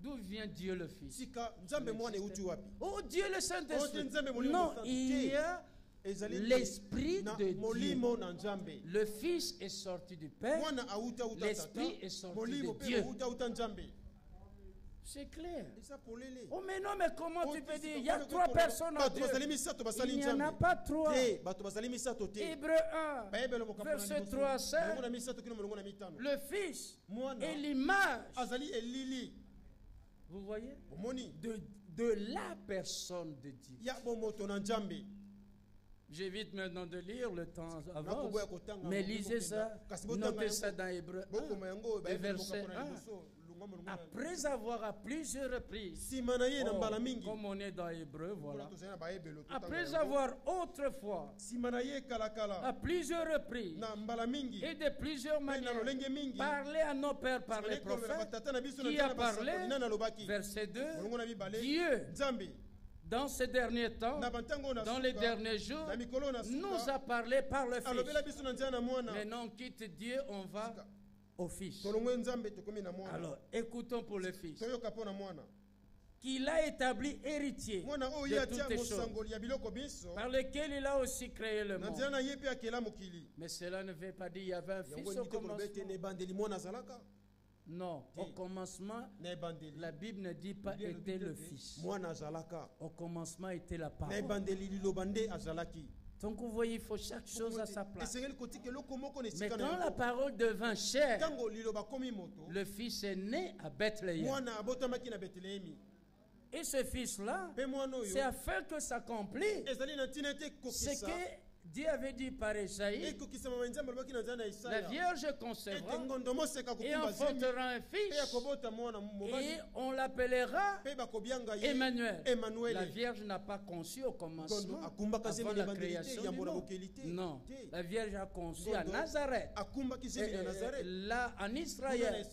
D'où vient Dieu le Fils? Oh, Dieu le Saint-Esprit. Non, il y a l'Esprit de Dieu. Le Fils est sorti du Père. L'Esprit est sorti de Dieu. C'est clair. Oh mais non, mais comment tu peux dire? Il y a 3 personnes en Dieu. Il n'y en a pas 3. Hébreux 1, verset 3 à 7. Le Fils est l'image. Vous voyez? De la personne de Dieu. J'évite maintenant de lire, le temps avance. Mais lisez ça, notez ça dans Hébreux 1, verset 1. Après avoir à plusieurs reprises, comme on est dans Hébreu, voilà. Après avoir autrefois, à plusieurs reprises, et de plusieurs manières, parlé à nos pères par les prophètes, qui a parlé, verset 2, Dieu, dans ces derniers temps, dans les derniers jours, nous a parlé par le Fils. Maintenant, on quitte Dieu, on va au Fils. Alors, écoutons pour le Fils. Qu'il a établi héritier de toutes les choses, par lequel il a aussi créé le monde. Mais cela ne veut pas dire qu'il y avait un Fils au commencement. Non, au commencement, la Bible ne dit pas était le Fils. Au commencement était la parole. Donc vous voyez, il faut chaque chose à sa place. Mais quand la parole devint chair, le Fils est né à Bethléem. Et ce Fils-là, c'est afin que s'accomplisse ce que Dieu avait dit par Esaïe, la Vierge concevra et enfantera un fils et on l'appellera Emmanuel. La Vierge n'a pas conçu au commencement avant la création du monde. Non, la Vierge a conçu à Nazareth, là en Israël,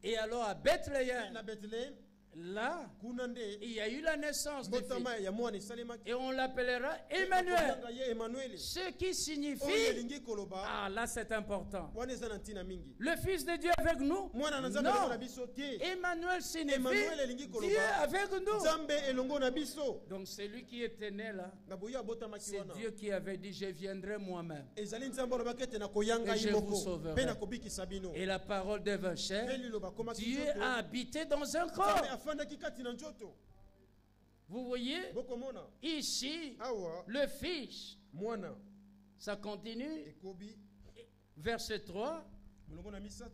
et alors à Bethléem. Là, il y a eu la naissance de fils. Et on l'appellera Emmanuel. Ce qui signifie... Ah, là c'est important. Le Fils de Dieu avec nous? Non. Emmanuel signifie Dieu avec nous. Donc celui qui était né là, c'est Dieu qui avait dit, je viendrai moi-même. Et je vous sauverai. Et la parole devint chair. Dieu a habité dans un corps. Vous voyez, ici, le Fils, ça continue, verset 3,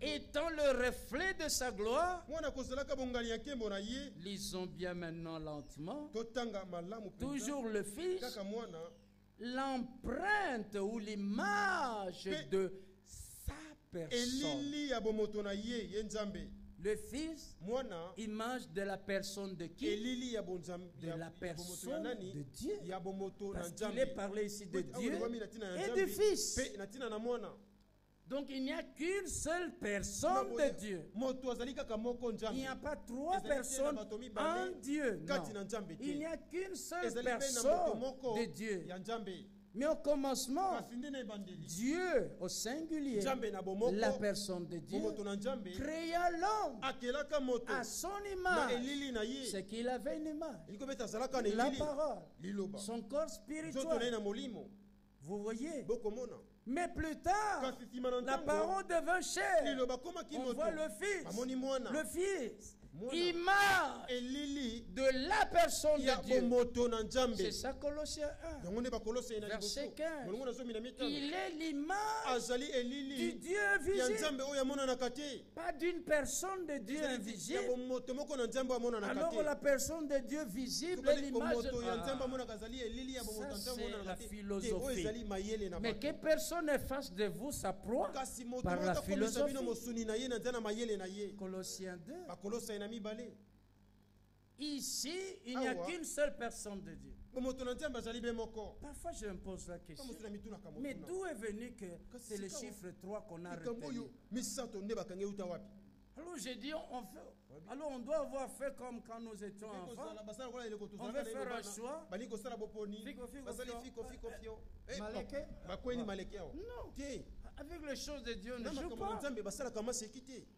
étant le reflet de sa gloire, lisons bien maintenant lentement, toujours le Fils, l'empreinte ou l'image de sa personne. Le Fils, image de la personne de qui? De la personne de Dieu. Parce qu'il est parlé ici de Dieu et du Fils. Donc il n'y a qu'une seule personne de Dieu. Il n'y a pas 3 personnes en Dieu. Non. Il n'y a qu'une seule personne de Dieu. Mais au commencement, Dieu, au singulier, la personne de Dieu, créa l'homme à son image. C'est qu'il avait une image. La parole, son corps spirituel. Vous voyez? Mais plus tard, la parole devint chair. On voit le Fils. Le Fils. Image de la personne de Dieu. C'est ça Colossiens 1, verset 15. Il est l'image du Dieu visible, pas d'une personne de Dieu invisible. Alors la personne de Dieu visible est l'image de Dieu. Ça c'est la philosophie. Mais que personne ne fasse de vous sa proie par la philosophie. Colossiens 2. Ici, il n'y a qu'une seule personne de Dieu. Parfois, je me pose la question. Mais d'où est venu que c'est le chiffre 3 qu'on a retenu? Alors j'ai dit, alors on doit avoir fait comme quand nous étions enfants. On veut faire un choix. Non. Avec les choses de Dieu, on ne joue pas.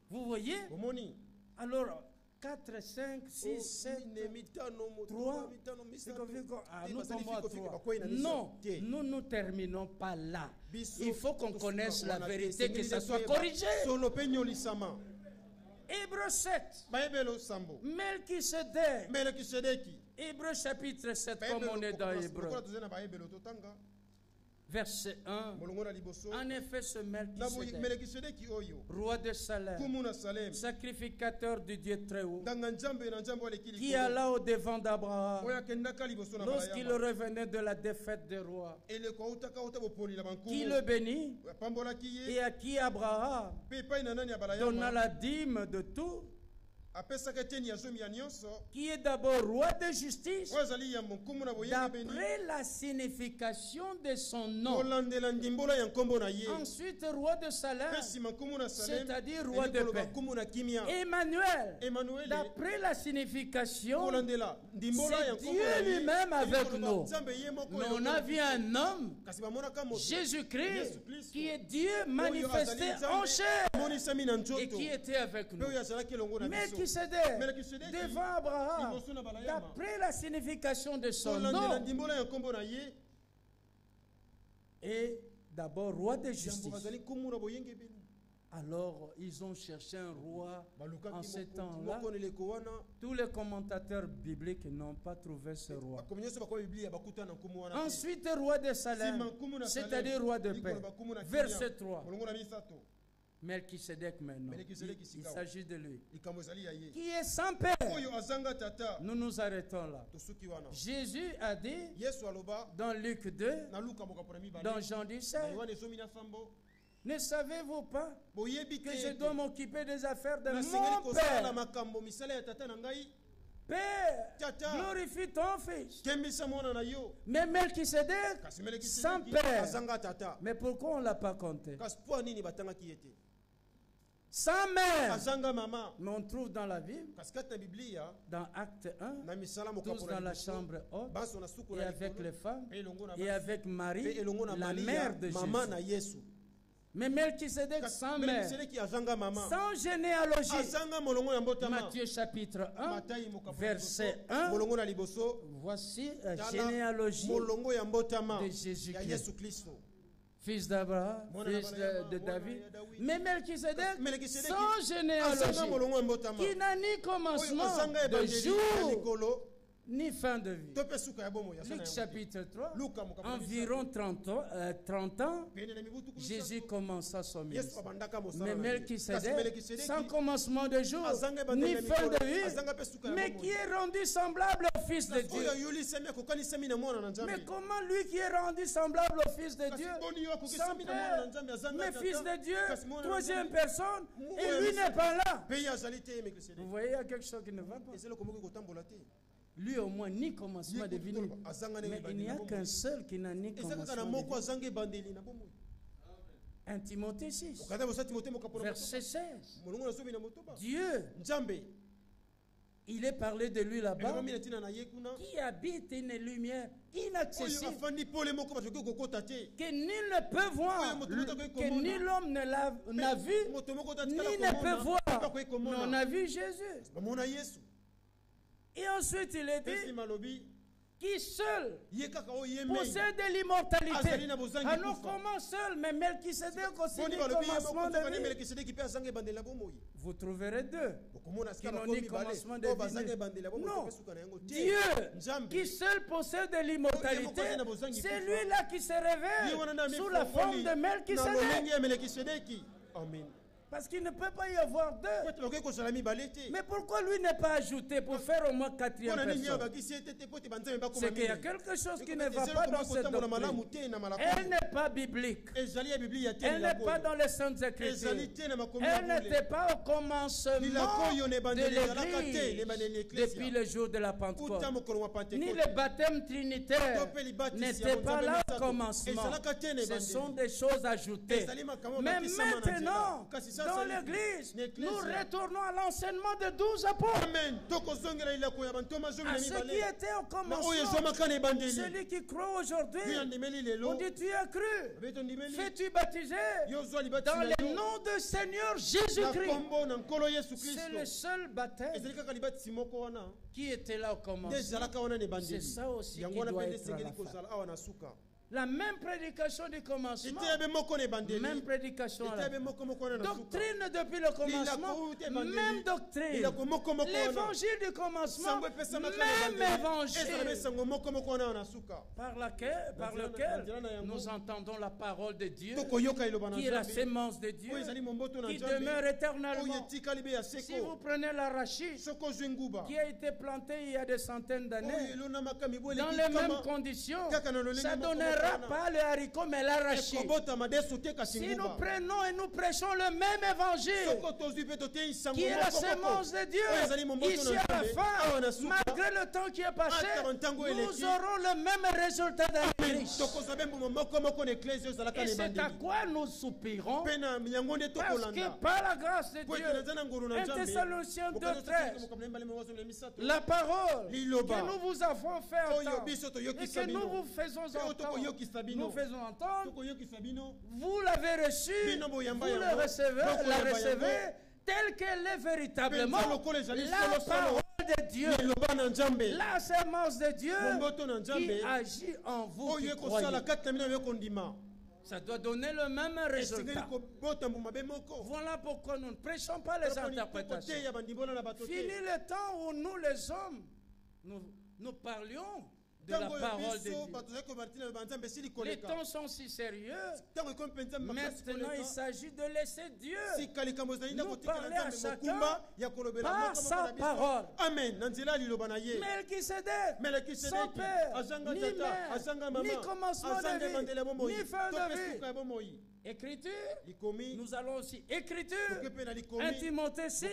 Vous voyez? Alors, 4, 5, 6, 7, 3. Non, nous ne terminons pas là. Il faut qu'on connaisse la vérité, que ça soit corrigé. Hébreux 7. Melchisedec. Hébreux chapitre 7, comme on est dans Hébreux. Verset 1. En effet, ce Melchisedec, roi de Salem, sacrificateur du Dieu très haut, qui alla au devant d'Abraham lorsqu'il revenait de la défaite des rois, qui le bénit et à qui Abraham donna la dîme de tout, qui est d'abord roi de justice, d'après la signification de son nom. Ensuite, roi de Salem, c'est-à-dire roi de paix. Emmanuel, d'après la signification, c'est Dieu lui-même avec nous. Mais on a vu un homme, Jésus-Christ, qui est Dieu manifesté en chair et qui était avec nous. Melchisedec, devant Abraham, d'après la signification de son nom, et d'abord roi de justice. Alors, ils ont cherché un roi en ce temps-là. Tous les commentateurs bibliques n'ont pas trouvé ce roi. Ensuite, roi de Salem, c'est-à-dire roi de paix. Verset 3. Melchisedec maintenant. Il s'agit de lui. Qui est sans père. Nous nous arrêtons là. Jésus a dit dans Luc 2, dans Jean 17, ne savez-vous pas que je dois m'occuper des affaires de mon Père? Père, glorifie ton fils. Mais Melchisedec, sans père. Mais pourquoi on ne l'a pas compté? Sans mère. Mais on trouve dans la Bible, dans Acte 1, tous dans la chambre haute, et avec les femmes, et avec Marie, la mère de Jésus. Mais Melchisedec sans mère, sans généalogie. Matthieu chapitre 1, verset 1. Voici la généalogie de Jésus-Christ. Fils d'Abraham, fils de David. Mais Melchisedec, sans généalogie, qui n'a ni commencement de jour, ni fin de vie. Luc chapitre 3, environ 30 ans, Jésus commença son ministère. Mais Melchisedec, sans commencement de jour, ni fin de vie, mais qui est rendu semblable au Fils de Dieu. Mais comment lui qui est rendu semblable au Fils de Dieu, sans père, mais Fils de Dieu, troisième personne, et lui n'est pas là? Vous voyez, il y a quelque chose qui ne va pas. Lui au moins ni commencement de vie, mais il n'y a qu'un seul qui n'a ni commencement de vie. 1 Timothée 6, verset 16. Dieu, il est parlé de lui là-bas, qui habite une lumière inaccessible, que nul ne peut voir, que ni l'homme n'a vu, ni ne peut voir. Mais on a vu Jésus. Et ensuite, il est dit qui seul possède l'immortalité. Alors comment seul? Mais Melchisedec aussi ni commencement de vie. Vous trouverez deux qui n'ont ni commencement de vie. Non, Dieu qui seul possède l'immortalité, c'est lui-là qui se révèle sous la forme de Melchisedec. Amen. Parce qu'il ne peut pas y avoir deux. Mais pourquoi lui n'est pas ajouté pour faire au moins quatrième personne? C'est qu'il y a quelque chose qui ne va pas dans cette doctrine. Elle n'est pas biblique. Elle n'est pas dans les Saintes Écritures. Elle n'était pas au commencement de l'Église depuis le jour de la Pentecôte. Ni le baptême trinitaire n'était pas là au commencement. Ce sont des choses ajoutées. Mais maintenant, dans l'église, nous retournons à l'enseignement de 12 apôtres. Amen. À ceux qui étaient au commencement, celui qui croit aujourd'hui, on dit tu as cru, fais-tu baptiser dans le nom du Seigneur Jésus-Christ. C'est le seul baptême qui était là au commencement. C'est ça aussi qui doit être à la fin. La même prédication du commencement, même prédication à la fin. Doctrine depuis le commencement, même doctrine. L'évangile du commencement, même évangile. Par lequel nous entendons la parole de Dieu, qui est la sémence de Dieu, qui demeure éternellement. Si vous prenez l'arachide, qui a été planté il y a des centaines d'années, dans les mêmes conditions, ça donnera pas le haricot mais l'arachide. Si nous prenons et nous prêchons le même évangile qui est la sémence de Dieu, ici à la fin, malgré le temps qui est passé, nous aurons le même résultat dans l'Église. Et c'est à quoi nous soupirons, parce que par la grâce de Dieu, 1 Thessaloniciens 2:13, la parole que nous vous avons fait entendre et que nous vous faisons entendre, nous faisons entendre, vous l'avez reçu, vous le recevez, la recevez telle qu'elle est véritablement la parole de Dieu, la sémence de Dieu qui agit en vous qui croyez. Ça doit donner le même résultat. Voilà pourquoi nous ne prêchons pas les interprétations. Fini le temps où nous les hommes, nous parlions de la parole de Dieu. Les temps sont si sérieux. Maintenant, il s'agit de laisser Dieu nous parler à chacun par sa parole. Amen. Melchisédek, sans père, ni mère, ni commencement de vie, ni fin de vie. Écriture, nous allons aussi écriture, 1 Timothée 6,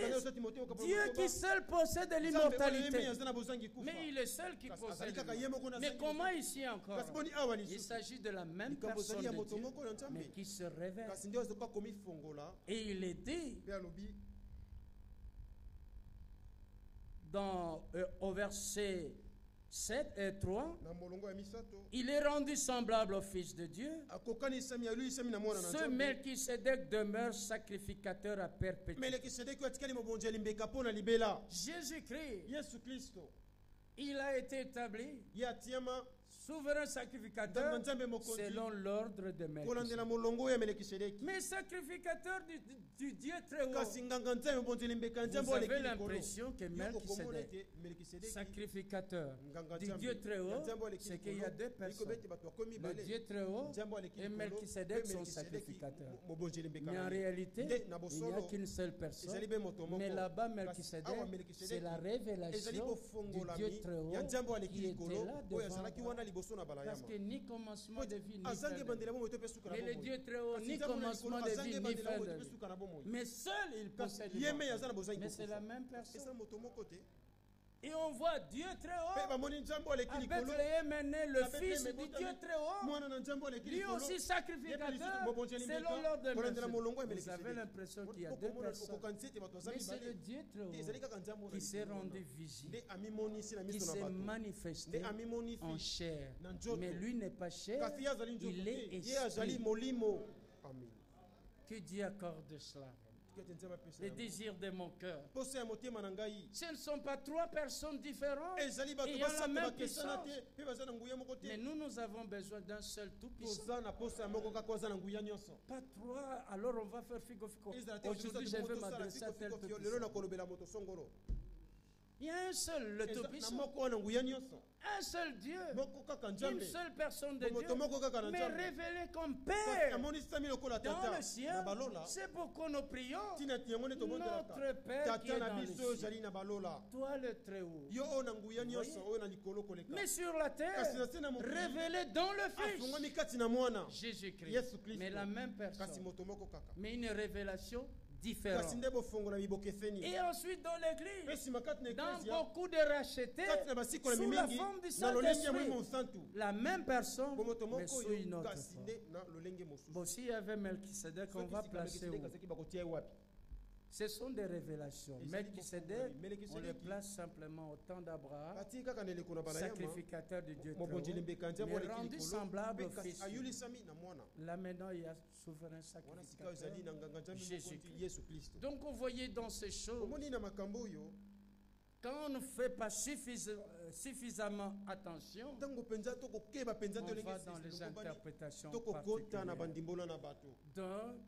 Dieu qui seul possède l'immortalité. Mais il est seul qui possède. Mais comment ici encore? Il s'agit de la même personne de Dieu, mais qui se révèle. Et il est dit au verset 7 et 3, il est rendu semblable au Fils de Dieu. Ce Melchisédek demeure sacrificateur à perpétuité. Jésus-Christ, il a été établi souverain sacrificateur selon l'ordre de Melchisédek. Mais sacrificateur du Dieu très haut. Vous avez l'impression que Melchisédek, sacrificateur du Dieu très haut, c'est qu'il y a deux personnes. Le Dieu très haut et Melchisédek sont sacrificateurs. Mais en réalité, il n'y a qu'une seule personne. Mais là-bas, Melchisédek, c'est la révélation du Dieu très haut qui était là devant. Parce que ni commencement de vie, ni fin de vie. Mais le Dieu très haut, ni commencement de vie, ni fin de vie. Mais seul il possède l'immortalité. Mais c'est la même personne. Et on voit Dieu très haut. À Bethléem est né le fils du Dieu très haut. Lui aussi sacrificateur selon l'ordre de Melchisédek. Vous avez l'impression qu'il y a deux personnes. Mais c'est le Dieu très haut qui s'est rendu visible, qui s'est manifesté en chair. Mais lui n'est pas chair, il est esprit. Que Dieu accorde cela. Les désirs de mon cœur. Ce ne sont pas trois personnes différentes ayant la même puissance. Mais nous avons besoin d'un seul tout-puissant. Pas trois, alors on va faire figo. Aujourd'hui, je vais m'adresser à tel tout-puissant. Il y a un seul, le tout-puissant. Un seul Dieu. Une seule personne de Dieu. Mais révélé comme Père dans le ciel. C'est pourquoi nous prions. Notre Père qui est dans le ciel. Toi le très haut. Mais sur la terre, révélé dans le Fils. Jésus-Christ. Mais la même personne. Mais une révélation différent. Et ensuite dans l'église, dans beaucoup de rachetés, sous la forme du Saint-Esprit, la même personne, mais sous une autre forme. Bon, s'il y avait Melchisédek, on va placer où? Ce sont des révélations. Melchisedec, on le place simplement au temps d'Abraham, sacrificateur de Dieu très haut, mais rendu semblable au Fils. Là maintenant, il y a souverain sacrificateur, Jésus-Christ. Donc vous voyez dans ces choses, quand on ne fait pas suffisamment attention, on va dans les interprétations particulières. Donc,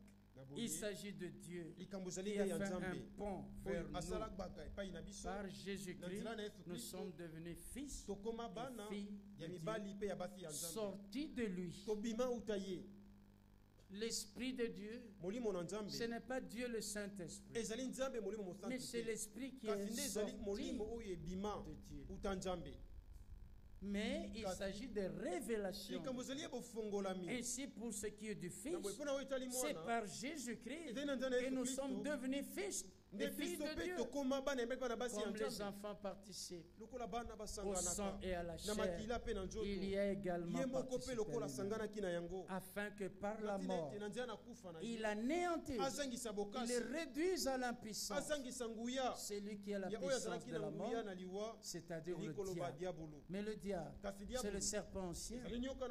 il s'agit de Dieu qui a fait un pont vers nous. Par Jésus-Christ, nous sommes devenus fils et filles de Dieu, sortis de lui. L'Esprit de Dieu, ce n'est pas Dieu le Saint-Esprit, mais c'est l'Esprit qui est sorti de Dieu. Mais il s'agit de révélations. Ainsi, pour ce qui est du Fils, c'est par Jésus-Christ que nous sommes devenus fils et filles de Dieu. Comme les enfants participent au sang et à la chair, il y a également participé afin que par la mort, il anéantisse, il réduise à l'impuissance celui qui a la puissance de la mort, c'est-à-dire le diable. Mais le diable, c'est le serpent ancien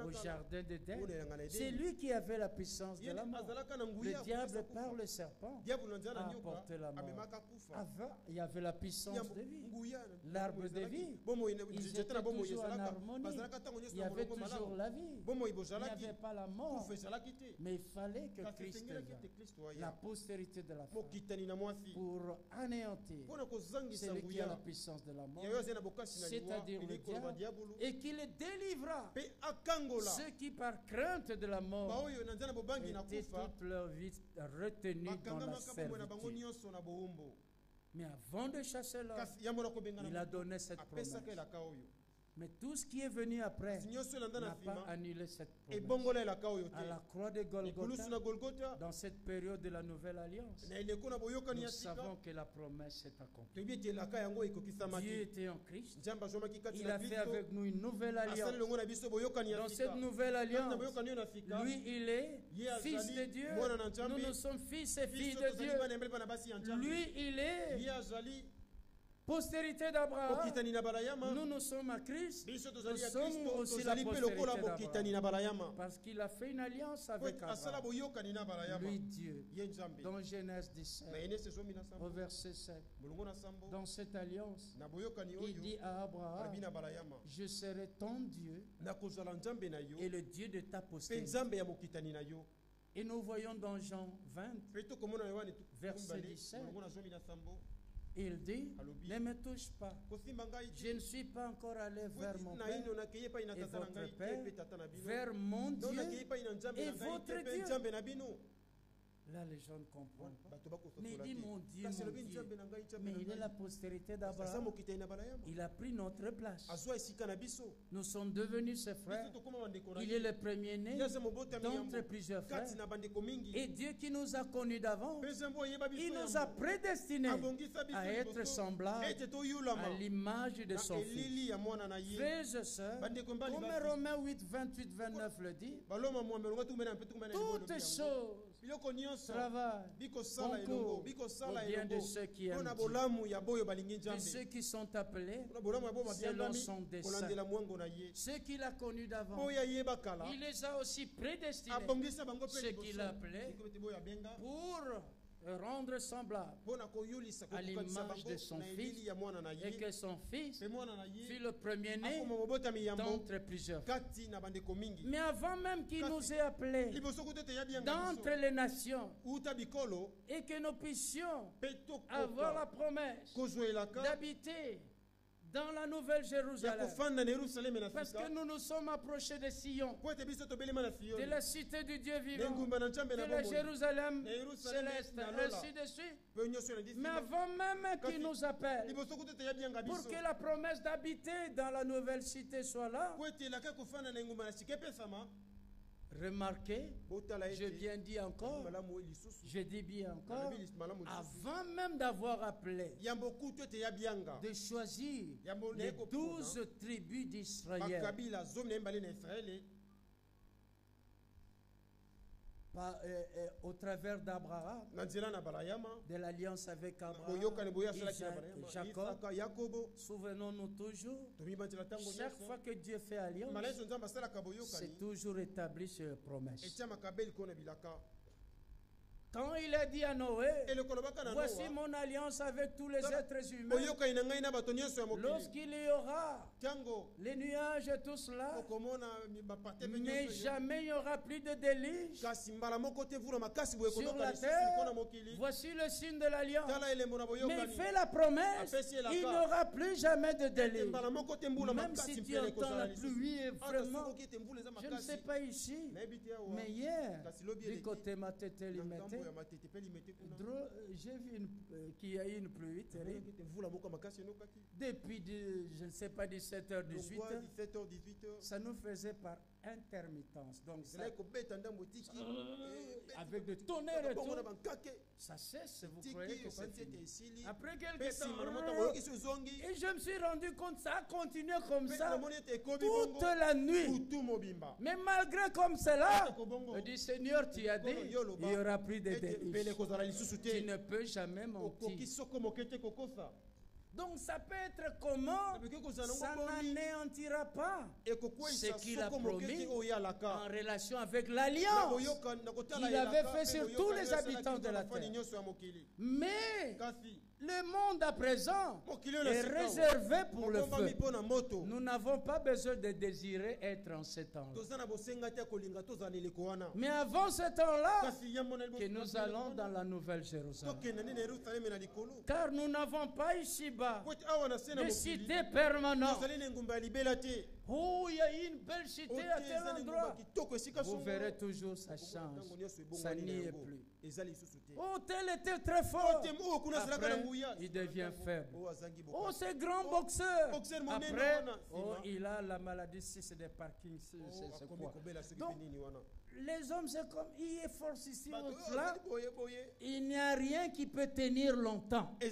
au jardin d'Éden. C'est lui qui avait la puissance de la mort. Le diable, par le serpent, a apporté la mort. Avant, il y avait la puissance de vie, l'arbre de vie. Ils étaient toujours en harmonie. Il y avait toujours la vie. Il n'y avait pas la mort. Mais il fallait que Christ vienne, la postérité de la femme, pour anéantir celui qui a la puissance de la mort, c'est-à-dire le diable, et qui les délivra. Ceux qui, par crainte de la mort, étaient toute leur vie retenus dans la servitude. Mais avant de chasser l'homme, il a donné cette promesse. Mais tout ce qui est venu après n'a pas annulé cette promesse. À la croix de Golgotha, dans cette période de la Nouvelle Alliance, nous savons que la promesse s'est accomplie. Dieu était en Christ. Il a fait avec nous une nouvelle alliance. Dans cette nouvelle alliance, lui, il est fils de Dieu. Nous, nous sommes fils et filles de Dieu. Lui, il est postérité d'Abraham. Nous sommes à Christ. Nous sommes aussi la postérité d'Abraham. Parce qu'il a fait une alliance avec Abraham. Lui, Dieu. Dans Genèse 17, au verset 7. Dans cette alliance, il dit à Abraham, je serai ton Dieu et le Dieu de ta postérité. Et nous voyons dans Jean 20, verset 17, il dit, ne me touche pas. Je ne suis pas encore allé vers mon Père et votre Père, vers mon Dieu et votre Dieu. Là, les gens ne comprennent pas. Mais il dit mon Dieu, mais il est la postérité d'Abraham. Il a pris notre place. Nous sommes devenus ses frères. Il est le premier-né d'entre plusieurs frères. Et Dieu qui nous a connus d'avance, il nous a prédestinés à être semblables à l'image de son Fils. Frères et sœurs, comme Romains 8, 28, 29 le dit, toutes choses travail, concours au bien de ceux qui aiment Dieu, de ceux qui sont appelés selon son dessein. Ceux qu'il a connus d'avant, il les a aussi prédestinés, ceux qu'il a appelés, pour rendre semblable à l'image de son Fils, et que son Fils fut le premier-né d'entre plusieurs. Mais avant même qu'il nous ait appelés d'entre les nations, et que nous puissions avoir la promesse d'habiter dans la Nouvelle Jérusalem, parce que nous nous sommes approchés de Sion, de la cité du Dieu vivant, de la Jérusalem céleste, ainsi de suite. Mais avant même qu'il nous appelle, pour que la promesse d'habiter dans la nouvelle cité soit là, remarquez, je viens dit encore, je dis bien encore, avant même d'avoir appelé, de choisir les 12 tribus d'Israël, au travers d'Abraham, de l'alliance avec Abraham, Jacob. Souvenons-nous toujours, chaque fois que Dieu fait alliance, c'est toujours établi sur promesse. Quand il a dit à Noé, voici mon alliance avec tous les êtres humains, lorsqu'il y aura les nuages et tout cela, mais jamais il n'y aura plus de déluge sur la terre, voici le signe de l'alliance. Mais il fait la promesse, il n'y aura plus jamais de déluge. Même si tu entends la pluie, vraiment, je ne sais pas ici, mais hier, du côté Matete-Limete, j'ai vu qu'il y a eu une pluie terrible. Depuis, je ne sais pas, 17h, 18h, ça nous faisait par intermittence. Donc, ça, avec de tonnerre et tout, ça cesse, vous croyez que c'est fini. Après quelques temps, et je me suis rendu compte, ça a continué comme ça toute la nuit. Mais malgré comme cela, je dis, Seigneur, tu as dit, il n'y aura plus de déluge. Tu ne peux jamais mentir. Donc ça peut être comment, ça n'anéantira pas ce qu'il a promis en relation avec l'alliance qu'il avait fait sur tous les habitants de la terre. Mais le monde à présent est réservé pour le feu. Nous n'avons pas besoin de désirer être en ce temps. Mais avant ce temps-là, que nous allons dans la Nouvelle Jérusalem. Car nous n'avons pas ici-bas de cité permanente. Oh, il y a une belle cité à tel endroit. Vous verrez toujours, ça change. Ça n'y est plus. Oh, tel était très fort. Après, il devient faible. Oh, c'est grand boxeur. Après, oh, il a la maladie, si c'est des Parkinson, c'est quoi. Donc, les hommes, c'est comme, il est force ici, là. Il n'y a rien qui peut tenir longtemps. Oh,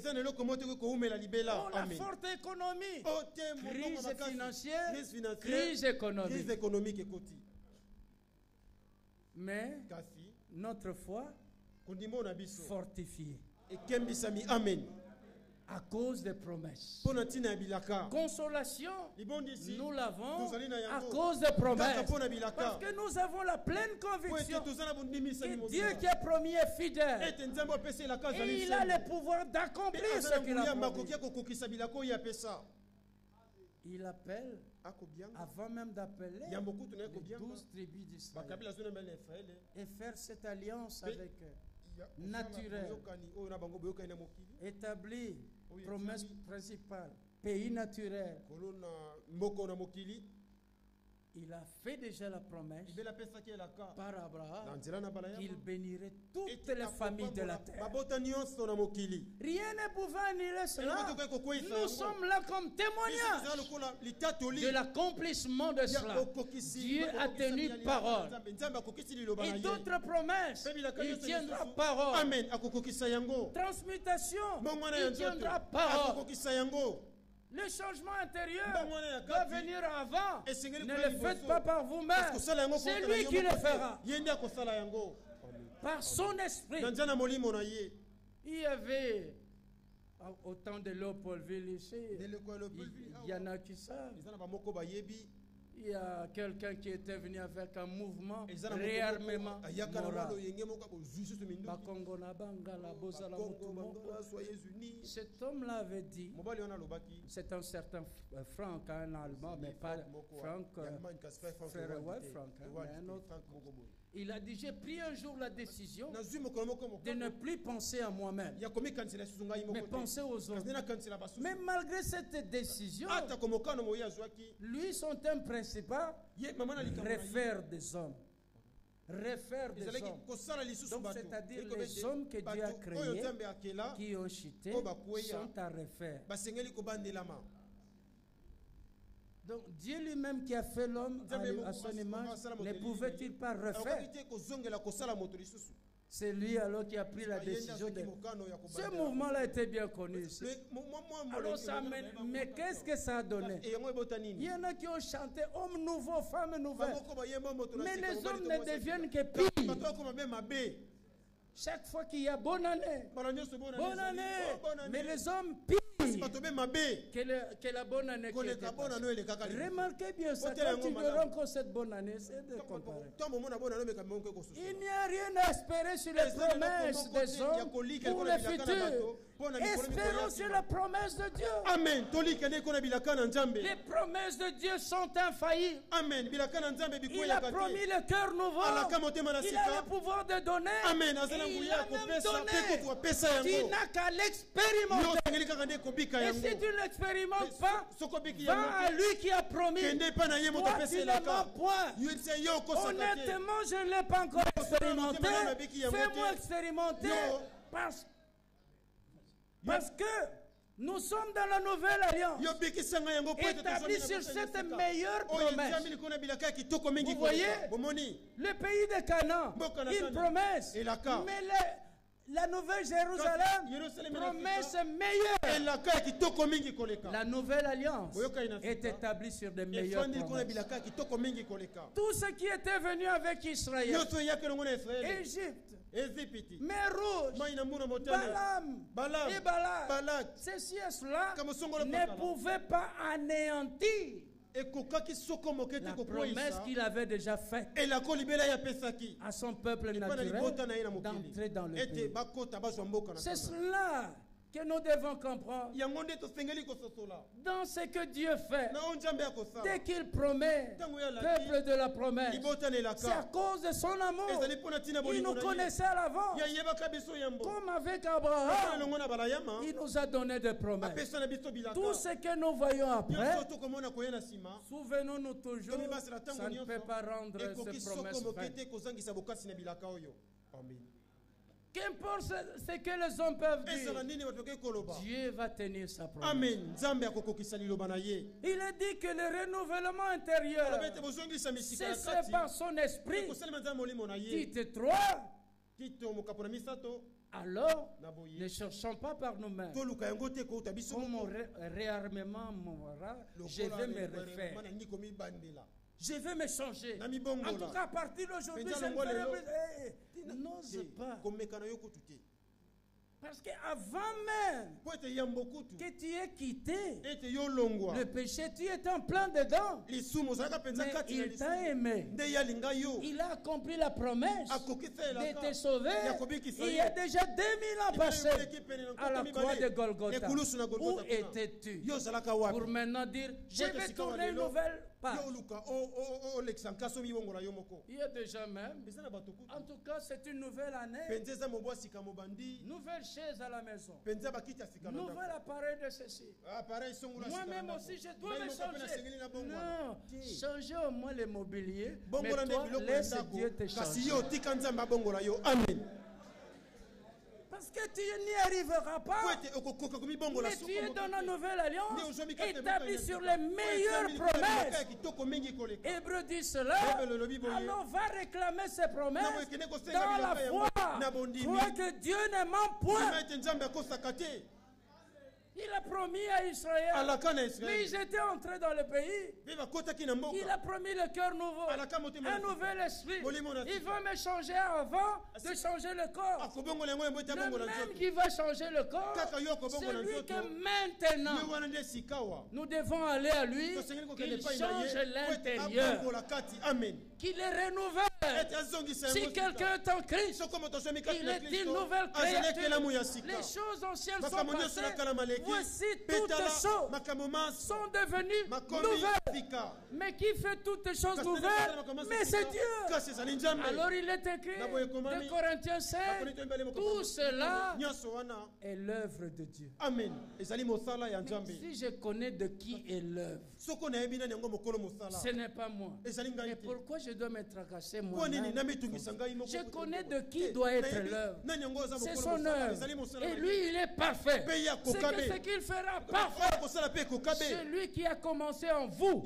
la forte économie. Crise financière, crise économique. Mais notre foi fortifiée. Amen. À cause des promesses. Consolation, nous l'avons à cause des promesses. Parce que nous avons la pleine conviction que Dieu qui a promis est fidèle. Et il a le pouvoir d'accomplir ce qu'il a promis. Il appelle, avant même d'appeler, les 12 tribus d'Israël et faire cette alliance avec naturelle, établie, promesse principale, pays naturel. Il a fait déjà la promesse par Abraham qu'il bénirait toutes les familles de la terre. Rien ne pouvait annuler cela. Nous sommes là comme témoignage de l'accomplissement de cela. Dieu a tenu parole. Et d'autres promesses, il tiendra parole. Transmutation, il tiendra parole. Le changement intérieur doit venir avant. Ne le faites pas par vous-même. C'est lui qui le fera. Par son esprit. Il y avait, au temps de Léopoldville ici, il y en a qui savent. Il y a quelqu'un qui était venu avec un mouvement réarmement moral. Cet homme-là avait dit, c'est un certain Franck, un Allemand, mais pas Franck, frère Franck, mais un autre. Il a dit, j'ai pris un jour la décision de ne plus penser à moi-même, mais penser aux autres. Mais malgré cette décision, lui, son thème principal, refaire des hommes. Refaire des hommes. Donc, c'est-à-dire les hommes que Dieu a créés, qui ont chuté, sont à refaire. Donc Dieu lui-même qui a fait l'homme à son image, ne pouvait-il pas refaire? C'est lui alors qui a pris la décision de... Ce mouvement-là était bien connu ici. Alors ça, mais qu'est-ce que ça a donné? Il y en a qui ont chanté homme nouveau, femme nouvelle. Mais les hommes ne deviennent que pires. Chaque fois qu'il y a bonne année, mais les hommes pires que la bonne année qui était passée. Remarquez bien ça, quand tu verras encore cette bonne année, c'est de comparer. Il n'y a rien à espérer sur les promesses des hommes pour le futur. Espérons sur la promesse de Dieu. Amen. Les promesses de Dieu sont infaillibles. Amen. Il a promis le cœur nouveau. Il a le pouvoir de donner. Amen. Et il a même donné. Tu n'as qu'à l'expérimenter. Et si tu ne l'expérimentes pas, va à lui qui a promis. Toi, tu ne m'as point. Honnêtement, je ne l'ai pas encore expérimenté. Fais-moi expérimenter. Parce que nous sommes dans la nouvelle alliance, établie sur cette meilleure promesse. Vous voyez, le pays de Canaan, une promesse, mais la nouvelle Jérusalem, promesse meilleure. La nouvelle alliance est établie sur de meilleures promesses. Tout ce qui était venu avec Israël, Égypte, mer Rouge, Balaam et Balak, ceci et cela ne pouvaient pas anéantir la promesse qu'il avait déjà faite à son peuple naturel d'entrer dans le pays. C'est cela que nous devons comprendre. Dans ce que Dieu fait, dès qu'il promet, peuple de la promesse, c'est à cause de son amour. Il nous connaissait à l'avance. Comme avec Abraham, il nous a donné des promesses. Tout ce que nous voyons après, souvenons-nous toujours, ça ne peut pas rendre ces promesses vaines. Qu'importe ce que les hommes peuvent dire, Dieu va tenir sa promesse. Amen. Il a dit que le renouvellement intérieur, c'est par son esprit. Titre 3. Alors, ne cherchons pas par nous-mêmes. Comme réarmement moral, je vais me refaire. Je vais me changer. En tout cas, à partir d'aujourd'hui, je ne ferai plus. N'ose pas. Parce qu'avant même que tu aies quitté le péché, tu étais en plein dedans. Mais il t'a aimé. Il a accompli la promesse de te sauver. Il y a déjà 2000 ans passés à la croix de Golgotha. Où étais-tu pour maintenant dire, je vais tourner une nouvelle page? Il y a déjà même. En tout cas, c'est une nouvelle année. Nouvelle chaise à la maison. Nouvel appareil de ceci. Moi-même aussi, je dois me changer. Non, changer au moins le mobilier. Mais toi, laisse Dieu te changer. Parce que tu n'y arriveras pas. Mais tu es dans la nouvelle alliance, établie sur les meilleures promesses. Hébreu dit cela. Alors va réclamer ces promesses dans la foi. Crois que Dieu ne ment point. Il a promis à Israël, mais ils étaient entrés dans le pays. Il a promis le cœur nouveau, un nouvel esprit. Il veut me changer avant de changer le corps. Le même qui va changer le corps, c'est lui que maintenant nous devons aller à lui, qu'il change l'intérieur, qu'il est renouvelé. Si quelqu'un est en Christ, il est une nouvelle créature. Les choses anciennes sont passées. Voici toutes choses sont devenues nouvelles. Mais qui fait toutes choses nouvelles? Mais c'est Dieu. Alors il est écrit de Corinthiens 7, tout cela est l'œuvre de Dieu. Amen. Si je connais de qui est l'œuvre, ce n'est pas moi. Et pourquoi je dois me tracasser moi-même? Je connais de qui doit être l'œuvre. C'est son œuvre. Et lui, il est parfait. C'est que ce et qu'il fera parfait celui qui a commencé en vous.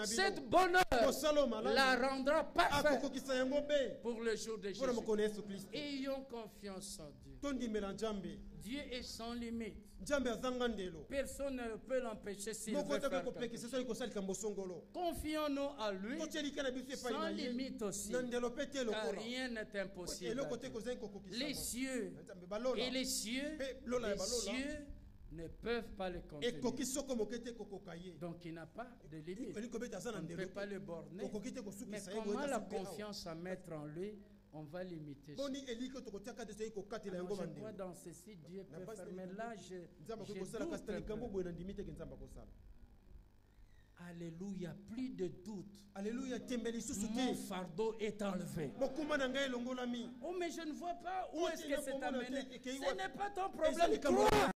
Cette bonne œuvre la rendra parfaite pour le jour de Jésus. Ayons confiance en Dieu. Dieu est sans limite. Personne ne peut l'empêcher s'il veut faire quelque chose. Confions-nous à lui sans limite aussi, car rien n'est impossible. Les cieux et les cieux ne peuvent pas le contenir. Donc il n'a pas de limite. On ne peut pas le borner. Mais comment la confiance à mettre en lui, on va limiter. Alors, je vois dans ceci, Dieu peut faire. Mais là, je doute. Alléluia, plus de doute. Alléluia, mon fardeau est enlevé. Oh, mais je ne vois pas où est-ce que c'est amené. Ce n'est pas ton problème. Crois.